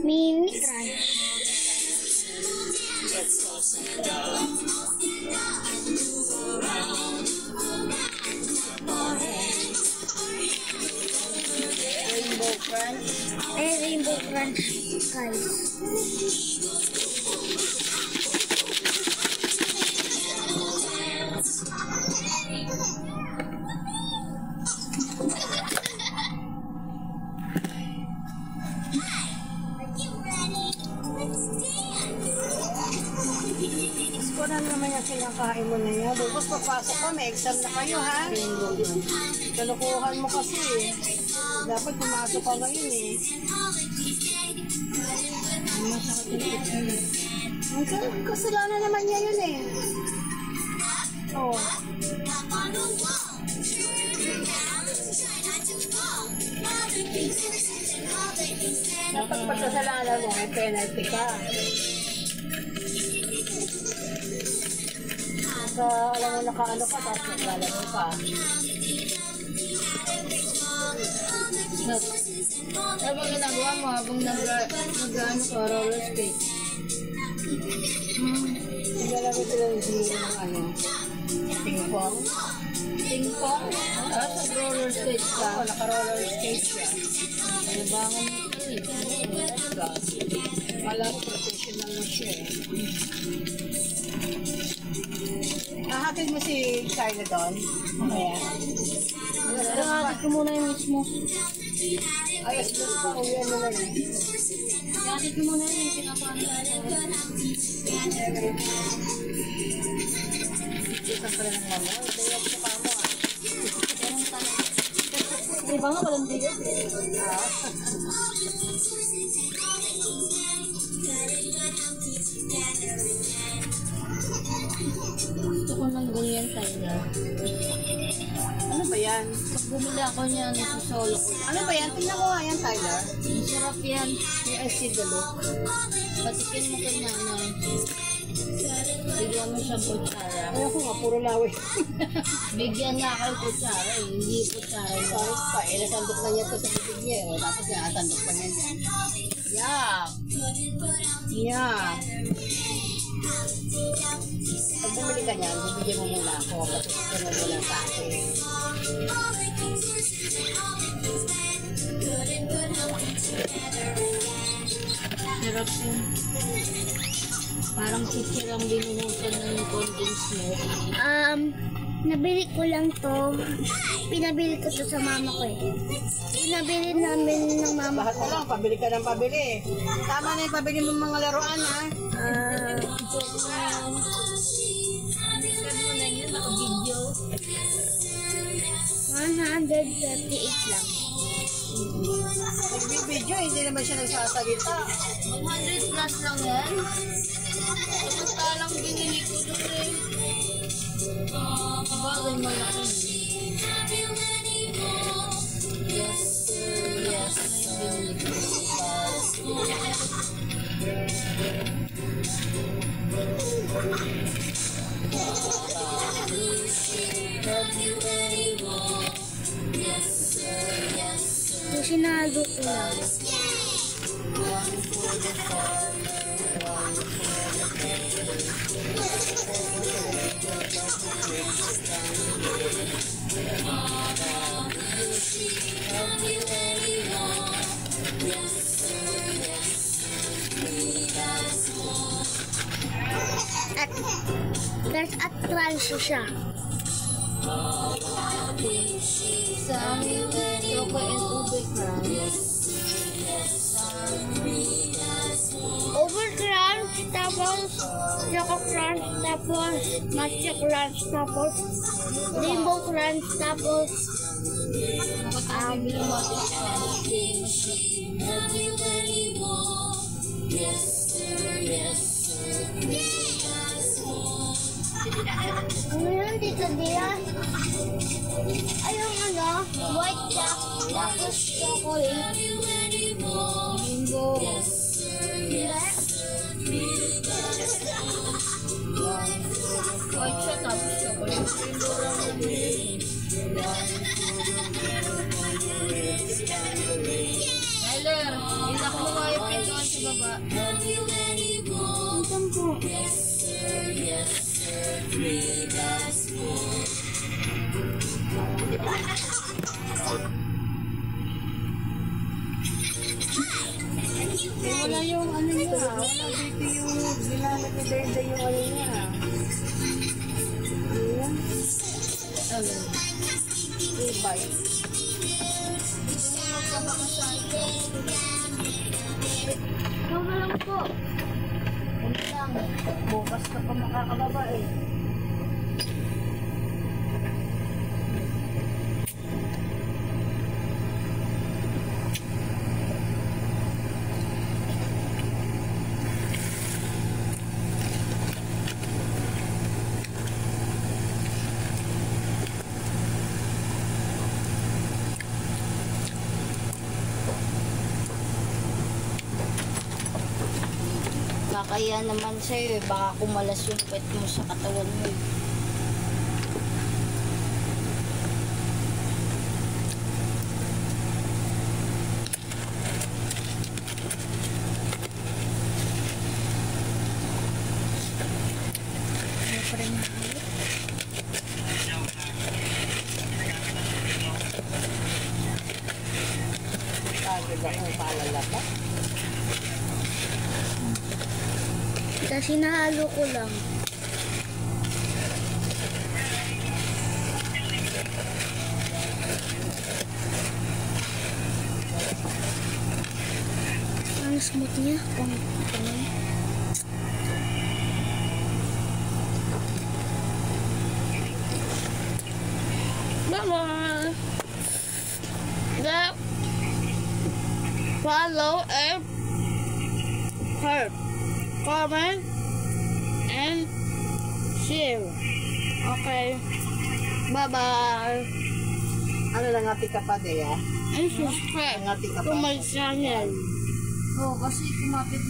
Mini Crunch. Rainbow Crunch. Ay, Rainbow Crunch, guys. Ko na naman yung kinakain mo na yan. Bukas papasok ka, may exam na kayo, ha? Kalukuhan mo kasi, eh. Dapat pumasok ka ngayon, eh. Kasalanan naman niya yun, eh. Oh. Dapat pagkasalanan mo, may penalty ka. Alam mo nakaano ka, tapos naglalaro ka. Ano bang ginagawa mo habang nag-ano ka, roller skate? Naglalaro sila ng ano, ping-pong. Ping-pong? Ah, sa roller skate ka? Oo, naka-roller skate siya. Nabangan mo ito eh. Wala, professional na siya eh. Nahatid mo si Kyla doon? Mamaya. Nahatid ko muna yung mismo. Ay, doon pa, uwihan mo na rin. Nahatid ko muna yung pinapangalaman. Isang pala ng mama. Dayag sa kamo ah. Iba nga, walang dayag. Gusto ko ng ganyan tayo. Ano ba yan? Pag bumili ako niyan, solo ko. Ano ba yan? Tingnan ko nga yan, Tyler. Masarap yan. Yung acidalo. Patikin mo ko na ano. Bigyan mo siya kutsara. Ayaw ko nga, puro lawi. Bigyan na kayo kutsara eh. Hindi kutsara. Sorry pa, eh, nasandok na niya ito sa bibig niya. Eh. Tapos nasandok pa niya niya. Yeah. Yeah. Pag bumili ka niyan, bibigyan mo muna ako. Kasi ito na muna sa akin. Sarap yun. Parang sisirang binuhusan ng condensed milk. Nabili ko lang to. Pinabili ko to sa mama ko eh. Pinabili namin ng mama Bakit ko. mo lang, pabili ka ng pabili. Tama na yung pabili mo mga laruan, ha? Sabi mo na yun, naka-video. 138 lang. Nagbibideo, hindi naman siya nagsasalita. 100 plus lang yan. Samantalang binili ko doon eh. Bagay malaki. Yes, sir. Yes, binili ko. So, sinalo ko lang. At crunch siya. Sa amin, choco and ube crunch. Over crunch, tapos choco crunch, tapos matcha crunch, tapos rainbow crunch, tapos Bili mo ito. ano yan dito diya? Ay, yung ano, white choc, tapos chocolate. Bingo. Diba? white siya, tapos chocolate flavor lang na binili. Tyler, ilak mo nga yung pintuan sa baba. Itam po. Wala yung ano niya, wala dito yung nilalagay yung ano niya. Ayan. Ano? E-bike. Ikaw na lang po. Ano lang, bukas ka pa makakababa eh. Kakaya naman sa'yo eh. Baka kumalas yung pet mo sa katawan mo eh. Kagad ako paalala pa. Kasi nahalo ko lang. Ang smooth niya. Bye-bye. Follow and heart. Comment and share. Okay. Bye-bye. Ano lang ati ka pa, Dea? And subscribe Nangati ka pa. to my channel. Oo, kasi kumapit